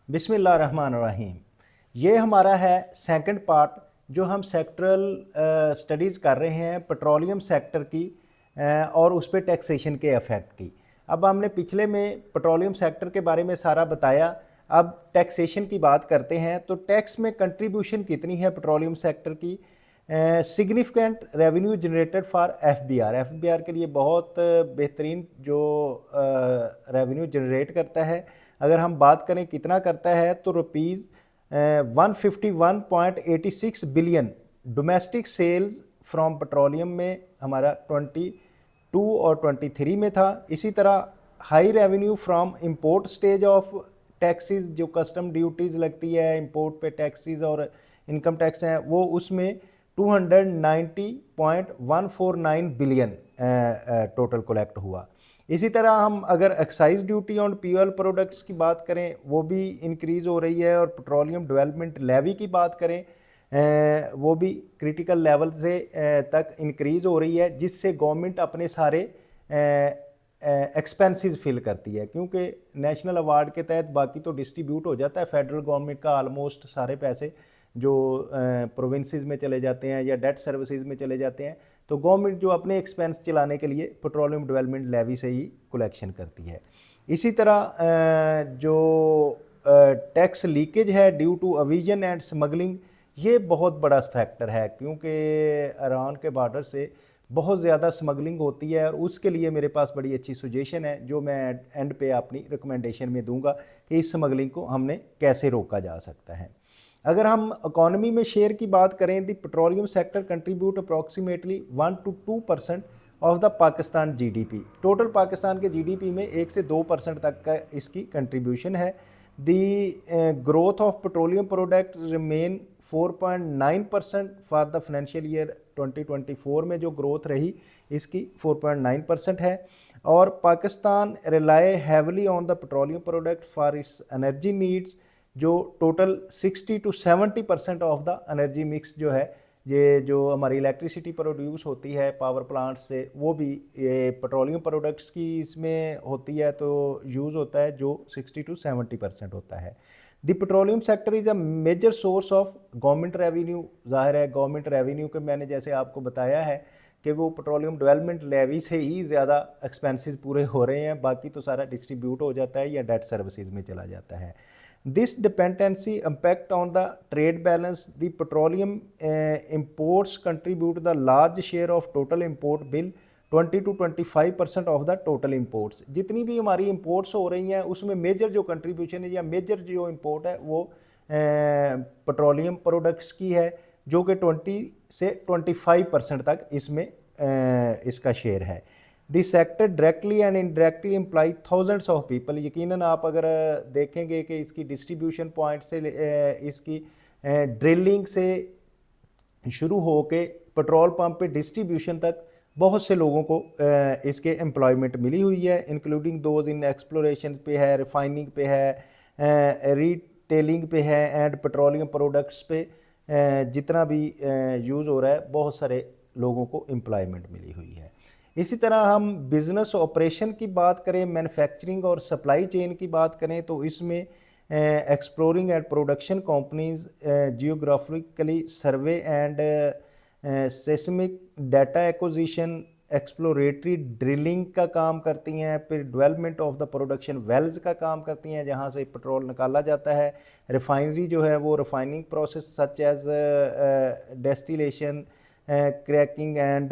बिस्मिल्लाहिर्रहमानिर्रहीम। ये हमारा है सेकंड पार्ट जो हम सेक्टरल स्टडीज़ कर रहे हैं पेट्रोलियम सेक्टर की और उस पर टैक्सेशन के इफ़ेक्ट की। अब हमने पिछले में पेट्रोलियम सेक्टर के बारे में सारा बताया। अब टैक्सेशन की बात करते हैं तो टैक्स में कंट्रीब्यूशन कितनी है पेट्रोलियम सेक्टर की। Significant revenue generated for FBR के लिए बहुत बेहतरीन जो रेवेन्यू जनरेट करता है। अगर हम बात करें कितना करता है तो rupees 151.86 billion domestic sales from petroleum में हमारा 22 और 23 में था। इसी तरह high revenue from import stage of taxes, जो कस्टम ड्यूटीज़ लगती है इंपोर्ट पे टैक्सेस और इनकम टैक्स हैं, वो उसमें 290.149 बिलियन टोटल कलेक्ट हुआ। इसी तरह हम अगर excise duty on fuel products की बात करें वो भी इंक्रीज़ हो रही है, और पेट्रोलियम डेवलपमेंट लेवी की बात करें वो भी क्रिटिकल लेवल से तक इंक्रीज़ हो रही है, जिससे गवर्नमेंट अपने सारे एक्सपेंसेस फिल करती है, क्योंकि नेशनल अवार्ड के तहत बाकी तो डिस्ट्रीब्यूट हो जाता है फेडरल गवर्नमेंट का ऑलमोस्ट सारे पैसे जो प्रोविंसेस में चले जाते हैं या डेट सर्विसेज में चले जाते हैं, तो गवर्नमेंट जो अपने एक्सपेंस चलाने के लिए पेट्रोलियम डेवलपमेंट लेवी से ही कलेक्शन करती है। इसी तरह जो टैक्स लीकेज है ड्यू टू अविजन एंड स्मगलिंग, ये बहुत बड़ा फैक्टर है, क्योंकि ईरान के बॉर्डर से बहुत ज़्यादा स्मगलिंग होती है, और उसके लिए मेरे पास बड़ी अच्छी सुजेशन है जो मैं एंड पे अपनी रिकमेंडेशन में दूंगा कि इस स्मगलिंग को हमने कैसे रोका जा सकता है। अगर हम इकोनॉमी में शेयर की बात करें, the petroleum sector contribute approximately 1 to 2% of the Pakistan GDP. Total Pakistan के जीडीपी में 1 से 2% तक का इसकी कंट्रीब्यूशन है। The growth of petroleum product remain 4.9% for the financial year 2024 में जो ग्रोथ रही इसकी 4.9% है। और Pakistan rely heavily on the petroleum product for its energy needs, जो total 60 to 70% of the energy mix जो है, ये जो हमारी इलेक्ट्रिसिटी प्रोड्यूस होती है पावर प्लांट से, वो भी ये पेट्रोलियम प्रोडक्ट्स की इसमें होती है, तो यूज़ होता है जो 60 to 70% होता है। The petroleum sector is a major source of government revenue. ज़ाहिर है गवर्नमेंट रेवेन्यू के मैंने जैसे आपको बताया है कि वो पेट्रोलियम डेवलपमेंट लेवी से ही ज़्यादा एक्सपेंसेस पूरे हो रहे हैं, बाकी तो सारा डिस्ट्रीब्यूट हो जाता है या डेट सर्विसेज में चला जाता है। This dependency impact on the trade balance. The petroleum imports contribute the large share of total import bill, 20 to 25% of the total imports। जितनी भी हमारी imports हो रही हैं उसमें मेजर जो कंट्रीब्यूशन है या मेजर जो import है वो पेट्रोलियम प्रोडक्ट्स की है, जो कि 20 से 25% तक इसमें इसका शेयर है। This sector directly and indirectly employ thousands of people. यकीनन आप अगर देखेंगे कि इसकी डिस्ट्रीब्यूशन पॉइंट से इसकी ड्रिलिंग से शुरू हो के पेट्रोल पंप पे डिस्ट्रीब्यूशन तक बहुत से लोगों को इसके एम्प्लॉयमेंट मिली हुई है, इंक्लूडिंग दोज इन एक्सप्लोरेशन पे है, रिफाइनिंग पे है, रिटेलिंग पे है एंड पेट्रोलियम प्रोडक्ट्स पे जितना भी यूज़ हो रहा है, बहुत सारे लोगों को एम्प्लॉयमेंट मिली हुई है। इसी तरह हम बिज़नेस ऑपरेशन की बात करें, मैन्युफैक्चरिंग और सप्लाई चेन की बात करें, तो इसमें exploring and production companies geographically survey and seismic data acquisition, exploratory drilling का काम करती हैं, फिर development of the production wells का काम करती हैं जहां से पेट्रोल निकाला जाता है। रिफाइनरी जो है वो refining process such as distillation, cracking and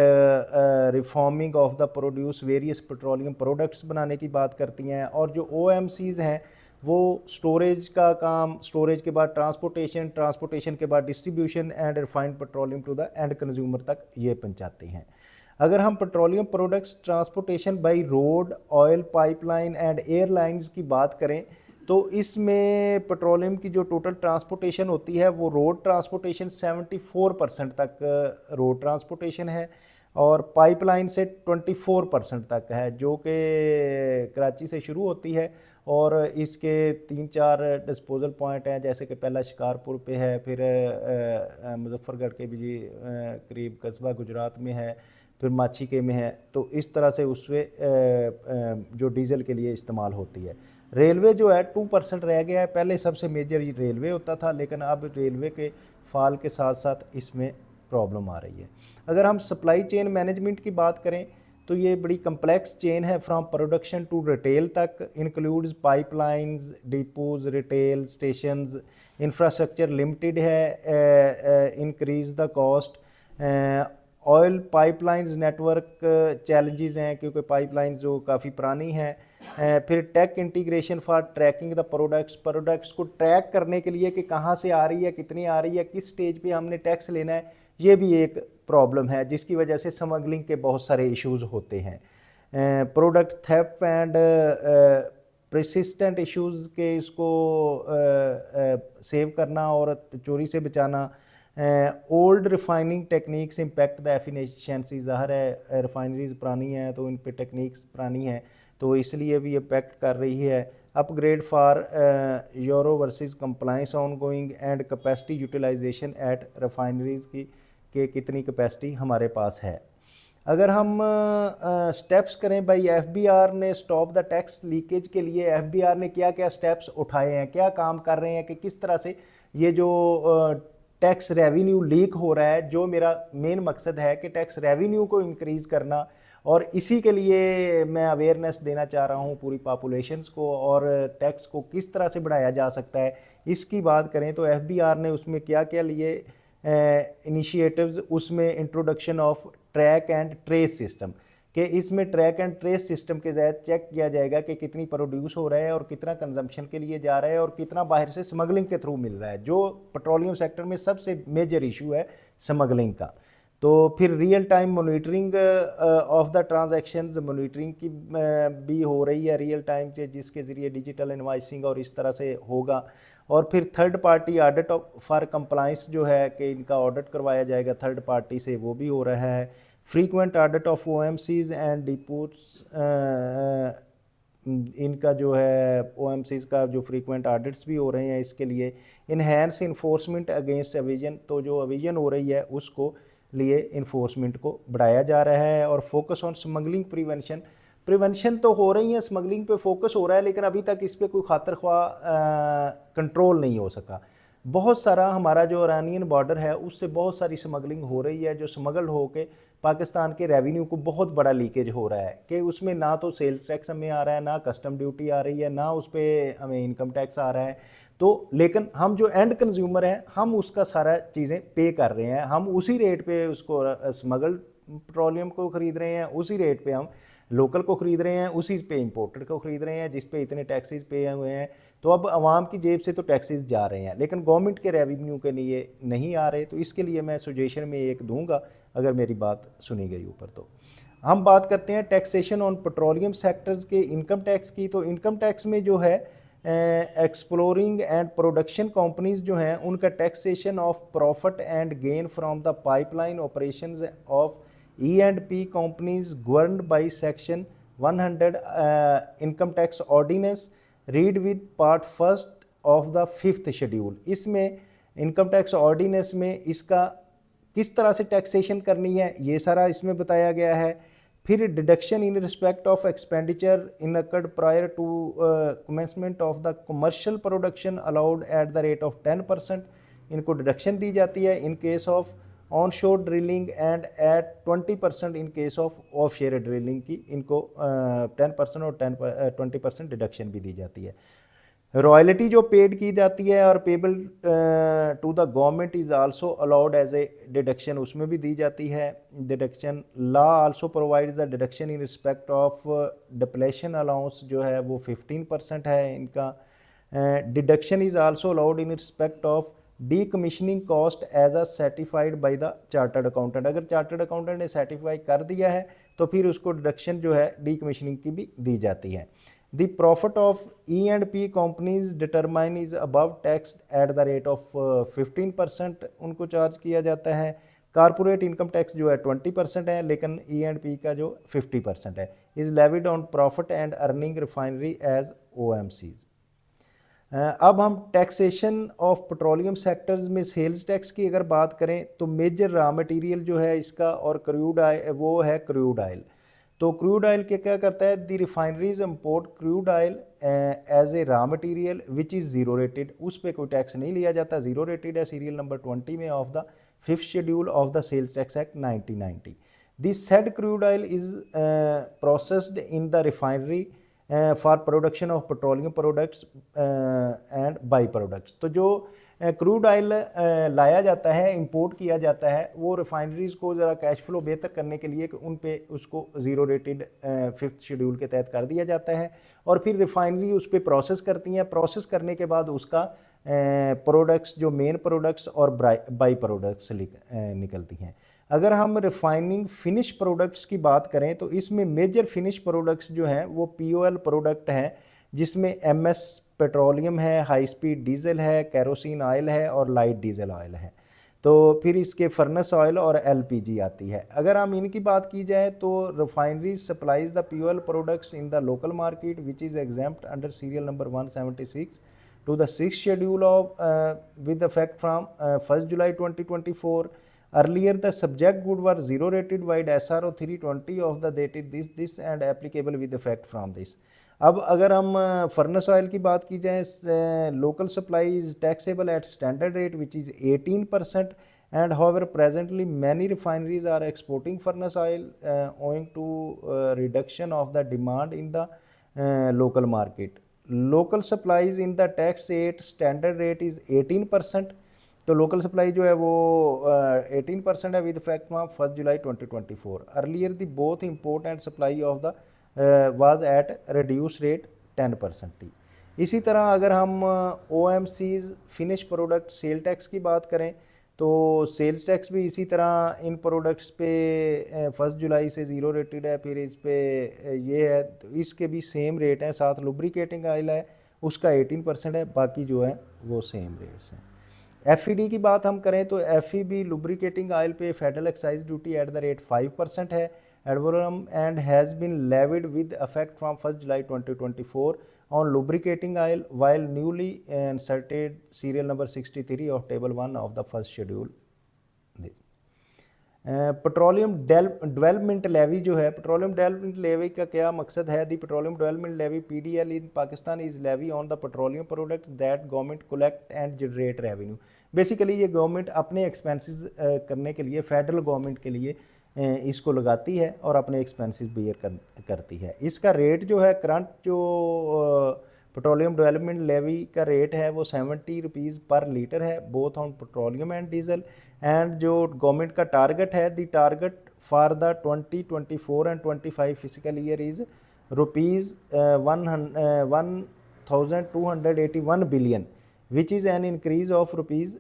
reforming of the produce various petroleum products बनाने की बात करती हैं। और जो OMCs हैं वो स्टोरेज का काम, स्टोरेज के बाद ट्रांसपोर्टेशन, ट्रांसपोर्टेशन के बाद distribution and refined petroleum to the end consumer तक ये पहुंचाते हैं। अगर हम petroleum products transportation by road, oil pipeline and airlines की बात करें, तो इसमें पेट्रोलियम की जो टोटल ट्रांसपोर्टेशन होती है वो रोड ट्रांसपोर्टेशन 74% तक रोड ट्रांसपोर्टेशन है, और पाइपलाइन से 24% तक है, जो कि कराची से शुरू होती है। और इसके 3-4 डिस्पोजल पॉइंट हैं, जैसे कि पहला शिकारपुर पे है, फिर मुजफ्फरगढ़ के भी करीब कस्बा गुजरात में है, फिर माछी के में है। तो इस तरह से उसमें जो डीज़ल के लिए इस्तेमाल होती है। रेलवे जो है 2% रह गया है। पहले सबसे मेजर ये रेलवे होता था, लेकिन अब रेलवे के फॉल के साथ साथ इसमें प्रॉब्लम आ रही है। अगर हम सप्लाई चेन मैनेजमेंट की बात करें तो ये बड़ी कम्प्लेक्स चेन है, फ्रॉम प्रोडक्शन टू रिटेल तक, includes pipelines, depots, retail stations, infrastructure limited है, increase the cost. Oil pipelines network challenges हैं क्योंकि पाइपलाइन जो काफ़ी पुरानी है। फिर tech integration for tracking the products को ट्रैक करने के लिए कि कहाँ से आ रही है, कितनी आ रही है, किस स्टेज पे हमने टैक्स लेना है, ये भी एक प्रॉब्लम है जिसकी वजह से स्मगलिंग के बहुत सारे इश्यूज होते हैं। Product theft and persistent issues के इसको सेव करना और चोरी से बचाना। Old refining techniques impact the efficiency, ज़ाहिर है रिफाइनरीज पुरानी हैं तो इन पे टेक्निक्स पुरानी हैं तो इसलिए भी इम्पैक्ट कर रही है। Upgrade for Euro versus compliance ongoing and capacity utilization at refineries की कि कितनी कैपेसिटी हमारे पास है। अगर हम स्टेप्स करें भाई, एफबीआर ने स्टॉप द टैक्स लीकेज के लिए एफबीआर ने क्या क्या स्टेप्स उठाए हैं, क्या काम कर रहे हैं कि किस तरह से ये जो टैक्स रेवेन्यू लीक हो रहा है, जो मेरा मेन मकसद है कि टैक्स रेवेन्यू को इंक्रीज़ करना, और इसी के लिए मैं अवेयरनेस देना चाह रहा हूँ पूरी पॉपुलेशंस को, और टैक्स को किस तरह से बढ़ाया जा सकता है इसकी बात करें तो एफबीआर ने उसमें क्या क्या लिए इनिशिएटिव्स, उसमें introduction of track and trace system, कि इसमें ट्रैक एंड ट्रेस सिस्टम के तहत चेक किया जाएगा कि कितनी प्रोड्यूस हो रहा है और कितना कंजम्पशन के लिए जा रहा है और कितना बाहर से स्मगलिंग के थ्रू मिल रहा है, जो पेट्रोलियम सेक्टर में सबसे मेजर इशू है स्मगलिंग का। तो फिर real time monitoring of the transactions, monitoring की भी हो रही है रियल टाइम के, जिसके ज़रिए डिजिटल इनवाइसिंग और इस तरह से होगा। और फिर third party audit for compliance जो है कि इनका ऑडिट करवाया जाएगा थर्ड पार्टी से, वो भी हो रहा है। Frequent audit of OMCs and depots, इनका जो है ओएमसीज का जो फ्रीक्वेंट ऑडिट्स भी हो रहे हैं इसके लिए। इन्हेंस इन्फोर्समेंट अगेंस्ट एविजन, तो जो एविजन हो रही है उसको लिए इन्फोर्समेंट को बढ़ाया जा रहा है। और फोकस ऑन स्मगलिंग प्रिवेंशन तो हो रही है, स्मगलिंग पे फोकस हो रहा है, लेकिन अभी तक इस पर कोई खातर ख्वाह कंट्रोल नहीं हो सका। बहुत सारा हमारा जो ईरानियन बॉर्डर है उससे बहुत सारी स्मगलिंग हो रही है, जो स्मगल हो के पाकिस्तान के रेवेन्यू को बहुत बड़ा लीकेज हो रहा है कि उसमें ना तो सेल्स टैक्स हमें आ रहा है, ना कस्टम ड्यूटी आ रही है, ना उस पर हमें इनकम टैक्स आ रहा है। तो लेकिन हम जो एंड कंज्यूमर हैं हम उसका सारा चीज़ें पे कर रहे हैं, हम उसी रेट पे उसको स्मगल पेट्रोलियम को ख़रीद रहे हैं, उसी रेट पे हम लोकल को ख़रीद रहे हैं, उसी पे इंपोर्टेड को ख़रीद रहे हैं जिस पे इतने टैक्सेस पे हुए हैं। तो अब आवाम की जेब से तो टैक्सेस जा रहे हैं लेकिन गवर्नमेंट के रेवेन्यू के लिए नहीं आ रहे। तो इसके लिए मैं सजेशन में एक दूंगा अगर मेरी बात सुनी गई ऊपर। तो हम बात करते हैं टैक्सेशन ऑन पेट्रोलियम सेक्टर्स के इनकम टैक्स की। तो इनकम टैक्स में जो है एक्सप्लोरिंग एंड प्रोडक्शन कंपनीज जो हैं उनका taxation of profit and gain from the pipeline operations of E&P companies governed by section 100 income tax ordinance, read with part first of the 5th schedule. इसमें income tax ordinance में इसका किस तरह से taxation करनी है ये सारा इसमें बताया गया है। फिर deduction in respect of expenditure incurred prior to commencement of the commercial production allowed at the rate of 10%, इनको डिडक्शन दी जाती है in case of onshore drilling and at 20% in case of offshore drilling की, इनको 10% और 20% deduction भी दी जाती है। रॉयल्टी जो पेड की जाती है और payable to the government is also allowed as a deduction, उसमें भी दी जाती है deduction. Law also provides the deduction in respect of depletion allowance जो है वो 15% है इनका। Deduction is also allowed in respect of decommissioning cost as a certified by the chartered accountant, अगर चार्टर्ड अकाउंटेंट ने सर्टिफाई कर दिया है तो फिर उसको डिडक्शन जो है डी कमीशनिंग की भी दी जाती है। The profit of E&P companies determine is above taxed at the rate of 15% उनको चार्ज किया जाता है। कारपोरेट इनकम टैक्स जो है 20% है लेकिन E&P का जो 50% है। Is levied on profit and earning refinery as OMCs। अब हम टैक्सेशन ऑफ पेट्रोलियम सेक्टर्स में सेल्स टैक्स की अगर बात करें तो मेजर रॉ मटेरियल जो है इसका और क्रूड आयल वो है क्रूड आयल। तो क्रूड ऑयल के क्या करता है, the refineries import crude oil as a raw material which is zero rated, उस पर कोई टैक्स नहीं लिया जाता, ज़ीरो रेटेड है सीरियल नंबर 20 में of the 5th schedule of the sales tax act 1990। This said crude oil is processed in the refinery for production of petroleum products and by products. तो जो crude oil लाया जाता है, import किया जाता है, वो रिफाइनरीज़ को ज़रा कैश फ्लो बेहतर करने के लिए उन पे उसको ज़ीरो रेटेड 5th शेड्यूल के तहत कर दिया जाता है, और फिर रिफाइनरी उस पर प्रोसेस करती हैं। प्रोसेस करने के बाद उसका प्रोडक्ट्स जो मेन प्रोडक्ट्स और बाई प्रोडक्ट्स निकलती हैं। अगर हम रिफाइनिंग फिनिश प्रोडक्ट्स की बात करें तो इसमें मेजर फिनिश प्रोडक्ट्स जो हैं वो POL प्रोडक्ट हैं, जिसमें MS पेट्रोलियम है, हाई स्पीड डीजल है, कैरोसिन ऑयल है और लाइट डीजल ऑयल है। तो फिर इसके फर्नेस ऑयल और LPG आती है। अगर हम इनकी बात की जाए तो refinery supplies the POL products in the local market which is exempt under serial number 176 to the 6th schedule of with effect from 1st July 2024. Earlier the subject good were zero rated by SRO 320 of the dated this and applicable with effect from this. अब अगर हम furnace oil की बात की जाए, local supply is taxable at standard rate which is 18%, and however presently many refineries are exporting furnace oil owing to reduction of the demand in the local market. Local supplies in the tax rate standard rate is 18%, तो local supply जो है वो 18% है with effect from 1st July 2024। Earlier the both import and supply of the was at reduce rate 10% थी। इसी तरह अगर हम OMC's finish product sale tax की बात करें तो सेल्स टैक्स भी इसी तरह इन प्रोडक्ट्स पे 1 जुलाई से ज़ीरो रेटेड है। फिर इस पे ये है तो इसके भी सेम रेट हैं, साथ लुब्रिकेटिंग ऑयल है उसका 18% है, बाकी जो है वो सेम रेट्स हैं। FED की बात हम करें तो FEB लुब्रिकेटिंग ऑयल पे federal excise duty at the rate 5% है ad valorem and has been levied with effect from 1st July 2024 on lubricating oil while newly inserted serial number 63 of table 1 of the 1st schedule। Petroleum development levy जो है, petroleum development levy का क्या मकसद है? The petroleum development levy PDL in Pakistan is levy on the petroleum product that government collect and generate revenue. Basically ये government अपने expenses करने के लिए, फेडरल गवर्नमेंट के लिए इसको लगाती है और अपने एक्सपेंसेस बियर करती है। इसका रेट जो है करंट जो पेट्रोलियम डेवलपमेंट लेवी का रेट है वो 70 रुपीज़ पर लीटर है, both on petroleum and diesel. And जो गवर्नमेंट का टारगेट है, the target for the 2024 and 25 physical year is rupees 1281 billion which is an increase of rupees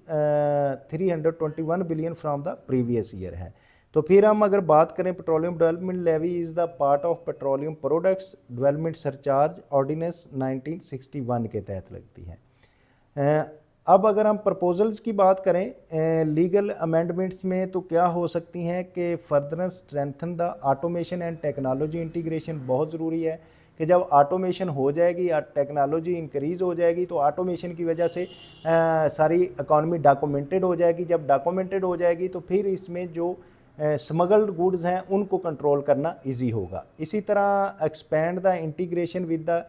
321 billion from the previous year है। तो फिर हम अगर बात करें petroleum development levy is the part of petroleum products development surcharge ordinance 1961 के तहत लगती है। अब अगर हम प्रपोजल्स की बात करें लीगल अमेंडमेंट्स में तो क्या हो सकती हैं कि further strengthen the automation and technology integration. बहुत ज़रूरी है कि जब ऑटोमेशन हो जाएगी या टेक्नोलॉजी इंक्रीज़ हो जाएगी तो ऑटोमेशन की वजह से सारी इकॉनमी डॉक्यूमेंटेड हो जाएगी। जब डॉक्यूमेंटेड हो जाएगी तो फिर इसमें जो स्मगल्ड गुड्स हैं उनको कंट्रोल करना इजी होगा। इसी तरह expand the integration with the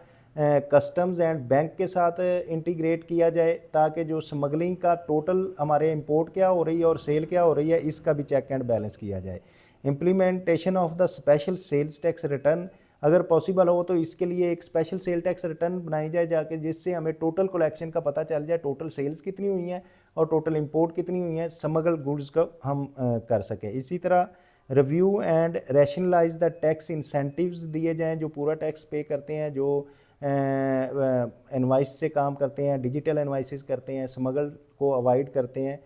customs and bank के साथ इंटीग्रेट किया जाए ताकि जो स्मगलिंग का टोटल हमारे इंपोर्ट क्या हो रही है और सेल क्या हो रही है इसका भी चेक एंड बैलेंस किया जाए। Implementation of the special cells tax return, अगर पॉसिबल हो तो इसके लिए एक स्पेशल सेल टैक्स रिटर्न बनाई जाए जाके, जिससे हमें टोटल कलेक्शन का पता चल जाए, टोटल सेल्स कितनी हुई हैं और टोटल इंपोर्ट कितनी हुई हैं, स्मगल्ड गुड्स का हम कर सकें। इसी तरह review and rationalize the tax incentives दिए जाएँ, जो पूरा टैक्स पे करते हैं, जो इनवाइस से काम करते हैं, डिजिटल इनवाइसेस करते हैं, स्मगल को अवॉइड करते हैं,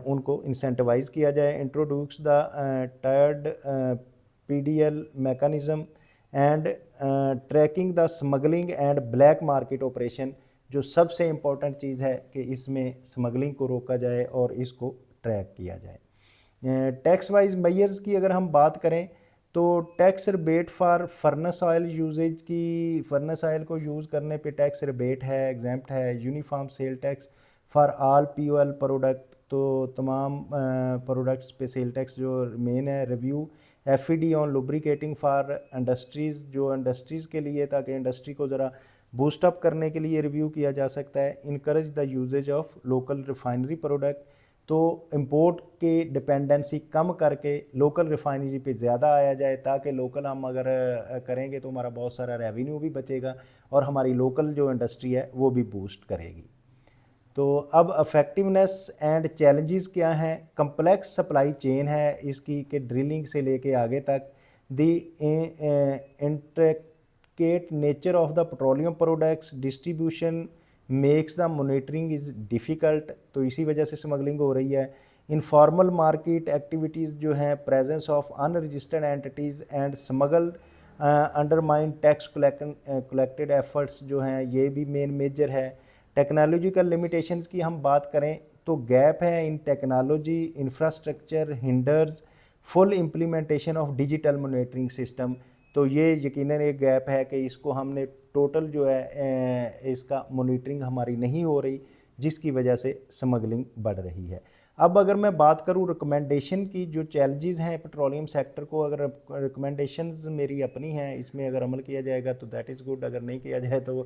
उनको इंसेंटिवाइज किया जाए। Introduce the tired PDL mechanism and tracking the smuggling and black market operation, जो सबसे इम्पोर्टेंट चीज़ है कि इसमें स्मगलिंग को रोका जाए और इसको ट्रैक किया जाए। टैक्स वाइज मेजर्स की अगर हम बात करें तो tax rebate for furnace oil usages की, फर्नेस ऑयल को यूज़ करने पे टैक्स रिबेट है, एग्जाम्प्ट है। Uniform sale tax for all POL product, तो तमाम प्रोडक्ट्स पे सेल टैक्स जो मेन है। Review FED on lubricating for industries, जो इंडस्ट्रीज़ के लिए, ताकि इंडस्ट्री को ज़रा बूस्टअप करने के लिए रिव्यू किया जा सकता है। Encourage the usages of local refinery product, तो इंपोर्ट के डिपेंडेंसी कम करके लोकल रिफाइनरी पे ज़्यादा आया जाए, ताकि लोकल हम अगर करेंगे तो हमारा बहुत सारा रेवेन्यू भी बचेगा और हमारी लोकल जो इंडस्ट्री है वो भी बूस्ट करेगी। तो अब इफ़ेक्टिवनेस एंड चैलेंजेस क्या हैं। कम्प्लेक्स सप्लाई चेन है इसकी, कि ड्रिलिंग से लेके आगे तक। The intricate nature of the petroleum products distribution makes the monitoring is difficult, तो इसी वजह से स्मगलिंग हो रही है। इनफॉर्मल मार्केट एक्टिविटीज़ जो हैं, presence of unregistered entities and smuggled undermine tax collected efforts जो हैं, ये भी मेन मेजर है। टेक्नोलॉजिकल लिमिटेशंस की हम बात करें तो गैप है in technology infrastructure hinders full implementation of digital monitoring system, तो ये यकीनन एक गैप है कि इसको हमने टोटल जो है इसका मॉनिटरिंग हमारी नहीं हो रही, जिसकी वजह से स्मगलिंग बढ़ रही है। अब अगर मैं बात करूं रिकमेंडेशन की, जो चैलेंजेस हैं पेट्रोलियम सेक्टर को, अगर रिकमेंडेशंस मेरी अपनी हैं, इसमें अगर अमल किया जाएगा तो दैट इज़ गुड, अगर नहीं किया जाए तो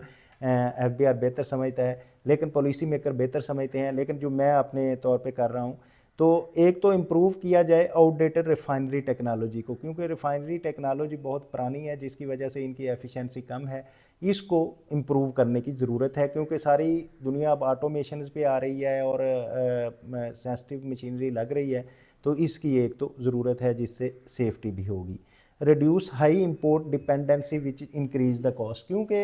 FBR बेहतर समझता है, लेकिन पॉलिसी मेकर बेहतर समझते हैं। लेकिन जो मैं अपने तौर पे कर रहा हूँ, तो एक तो इम्प्रूव किया जाए आउटडेटेड रिफाइनरी टेक्नोलॉजी को, क्योंकि रिफाइनरी टेक्नोलॉजी बहुत पुरानी है, जिसकी वजह से इनकी एफिशिएंसी कम है। इसको इम्प्रूव करने की ज़रूरत है, क्योंकि सारी दुनिया अब ऑटोमेशन पे आ रही है और सेंसिटिव मशीनरी लग रही है, तो इसकी एक तो ज़रूरत है, जिससे सेफ्टी भी होगी। Reduce high import dependency which increase the cost, क्योंकि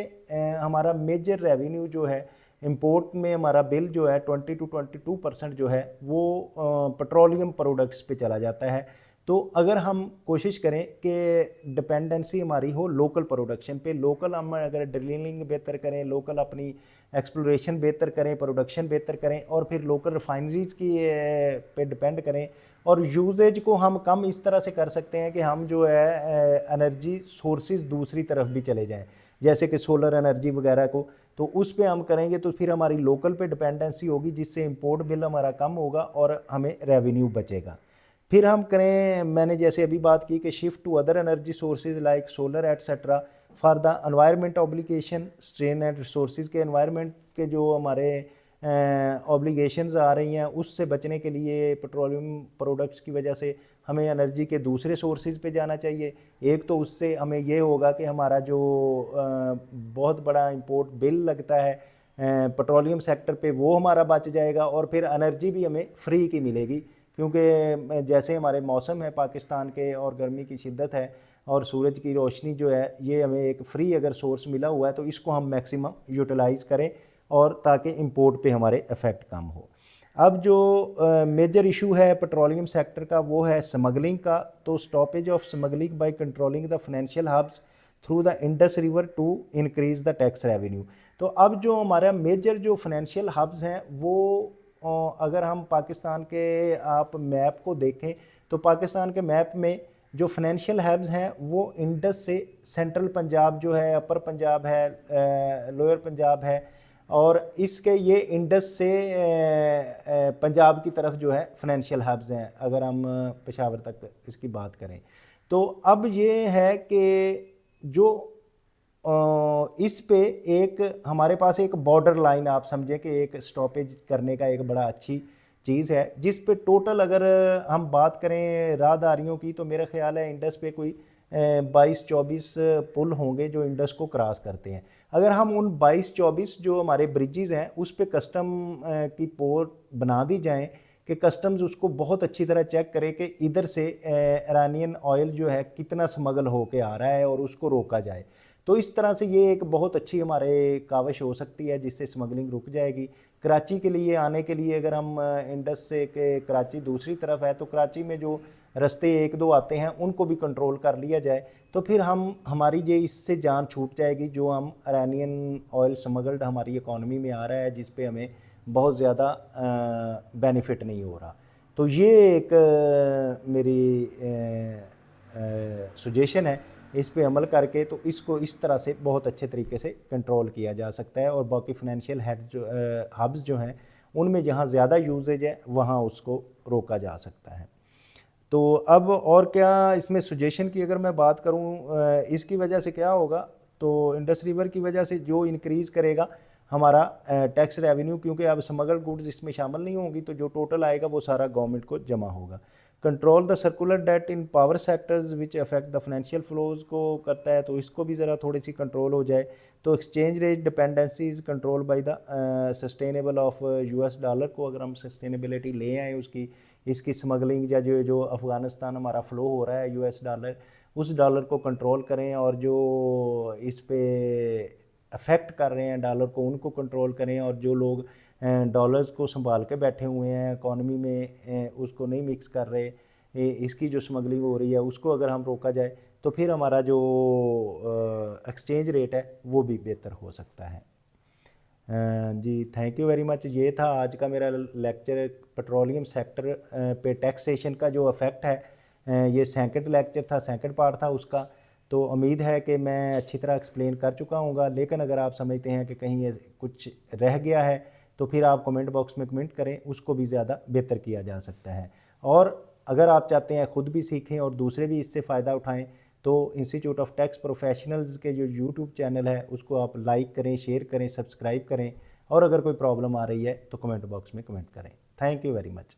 हमारा मेजर रेवेन्यू जो है इंपोर्ट में, हमारा बिल जो है 20 to 22% जो है वो पेट्रोलियम प्रोडक्ट्स पे चला जाता है। तो अगर हम कोशिश करें कि डिपेंडेंसी हमारी हो लोकल प्रोडक्शन पे, लोकल हम अगर ड्रिलिंग बेहतर करें, लोकल अपनी एक्सप्लोरेशन बेहतर करें, प्रोडक्शन बेहतर करें, और फिर लोकल रिफाइनरीज की पे डिपेंड करें, और यूजेज को हम कम इस तरह से कर सकते हैं कि हम जो है एनर्जी सोर्सेज दूसरी तरफ भी चले जाएं, जैसे कि सोलर एनर्जी वगैरह को, तो उस पे हम करेंगे तो फिर हमारी लोकल पे डिपेंडेंसी होगी, जिससे इंपोर्ट बिल हमारा कम होगा और हमें रेवेन्यू बचेगा। फिर हम करें, मैंने जैसे अभी बात की कि shift to other energy sources like solar et cetera for the environment obligation strain and resources के, एनवायरनमेंट के जो हमारे ऑब्लिगेशंस आ रही हैं उससे बचने के लिए पेट्रोलियम प्रोडक्ट्स की वजह से हमें एनर्जी के दूसरे सोर्सेज पे जाना चाहिए। एक तो उससे हमें ये होगा कि हमारा जो बहुत बड़ा इंपोर्ट बिल लगता है पेट्रोलियम सेक्टर पे, वो हमारा बच जाएगा, और फिर एनर्जी भी हमें फ्री की मिलेगी, क्योंकि जैसे हमारे मौसम है पाकिस्तान के और गर्मी की शिद्दत है और सूरज की रोशनी जो है, ये हमें एक फ्री अगर सोर्स मिला हुआ है तो इसको हम मैक्सिमम यूटिलाइज़ करें, और ताकि इंपोर्ट पे हमारे इफ़ेक्ट कम हो। अब जो मेजर इशू है पेट्रोलियम सेक्टर का वो है स्मगलिंग का, तो stoppage of smuggling by controlling the financial hubs through the Indus river to increase the tax revenue. तो अब जो हमारा मेजर जो फाइनेंशियल हब्स हैं वो अगर हम पाकिस्तान के आप मैप को देखें तो पाकिस्तान के मैप में जो फाइनेंशियल हब्स हैं वो इंडस से सेंट्रल पंजाब जो है, अपर पंजाब है, लोअर पंजाब है, और इसके ये इंडस से पंजाब की तरफ जो है फाइनेंशियल हब्स हैं, अगर हम पेशावर तक इसकी बात करें। तो अब ये है कि जो इस पे एक हमारे पास एक बॉर्डर लाइन आप समझें कि एक स्टॉपेज करने का एक बड़ा अच्छी चीज़ है, जिस पे टोटल अगर हम बात करें राहदारियों की, तो मेरा ख्याल है इंडस पे कोई 22-24 पुल होंगे जो इंडस को क्रॉस करते हैं। अगर हम उन 22-24 जो हमारे ब्रिजेज़ हैं उस पे कस्टम की पोर्ट बना दी जाएँ कि कस्टम्स उसको बहुत अच्छी तरह चेक करे कि इधर से ईरानियन ऑयल जो है कितना स्मगल होके आ रहा है और उसको रोका जाए। तो इस तरह से ये एक बहुत अच्छी हमारे काविश हो सकती है, जिससे स्मगलिंग रुक जाएगी। कराची के लिए आने के लिए अगर हम इंडस से के कराची दूसरी तरफ है, तो कराची में जो रास्ते एक दो आते हैं उनको भी कंट्रोल कर लिया जाए, तो फिर हम हमारी ये इससे जान छूट जाएगी, जो हम ईरानियन ऑयल स्मगल्ड हमारी इकॉनमी में आ रहा है, जिस पे हमें बहुत ज़्यादा बेनिफिट नहीं हो रहा। तो ये एक मेरी सुजेशन है, इस पे अमल करके तो इसको इस तरह से बहुत अच्छे तरीके से कंट्रोल किया जा सकता है, और बाकी फाइनेंशियल हेड जो हब्स जो हैं उनमें जहाँ ज़्यादा यूजेज है वहाँ उसको रोका जा सकता है। तो अब और क्या इसमें सुजेशन की अगर मैं बात करूं, इसकी वजह से क्या होगा, तो इंडस रिवर की वजह से जो इंक्रीज़ करेगा हमारा टैक्स रेवेन्यू, क्योंकि अब स्मगल्ड गुड्स इसमें शामिल नहीं होंगी, तो जो टोटल आएगा वो सारा गवर्नमेंट को जमा होगा। Control the circular debt in power sectors which affect the financial flows को करता है, तो इसको भी ज़रा थोड़ी सी कंट्रोल हो जाए। तो exchange rate dependency is control by the sustainable of US dollar को अगर हम सस्टेनेबिलिटी ले आए उसकी, इसकी स्मगलिंग या जो जो अफ़गानिस्तान हमारा फ़्लो हो रहा है यूएस डॉलर, उस डॉलर को कंट्रोल करें, और जो इस पे अफेक्ट कर रहे हैं डॉलर को उनको कंट्रोल करें, और जो लोग डॉलर्स को संभाल के बैठे हुए हैं इकॉनमी में, उसको नहीं मिक्स कर रहे, इसकी जो स्मगलिंग हो रही है उसको अगर हम रोका जाए तो फिर हमारा जो एक्सचेंज रेट है वो भी बेहतर हो सकता है। जी थैंक यू वेरी मच। ये था आज का मेरा लेक्चर, पेट्रोलियम सेक्टर पे टैक्सेशन का जो इफ़ेक्ट है। ये सेकंड लेक्चर था, सेकंड पार्ट था उसका। तो उम्मीद है कि मैं अच्छी तरह एक्सप्लेन कर चुका हूँगा, लेकिन अगर आप समझते हैं कि कहीं ये कुछ रह गया है तो फिर आप कमेंट बॉक्स में कमेंट करें, उसको भी ज़्यादा बेहतर किया जा सकता है। और अगर आप चाहते हैं ख़ुद भी सीखें और दूसरे भी इससे फ़ायदा उठाएं, तो इंस्टीट्यूट ऑफ टैक्स प्रोफेशनल्स के जो यूट्यूब चैनल है उसको आप लाइक करें, शेयर करें, सब्सक्राइब करें, और अगर कोई प्रॉब्लम आ रही है तो कमेंट बॉक्स में कमेंट करें। Thank you very much.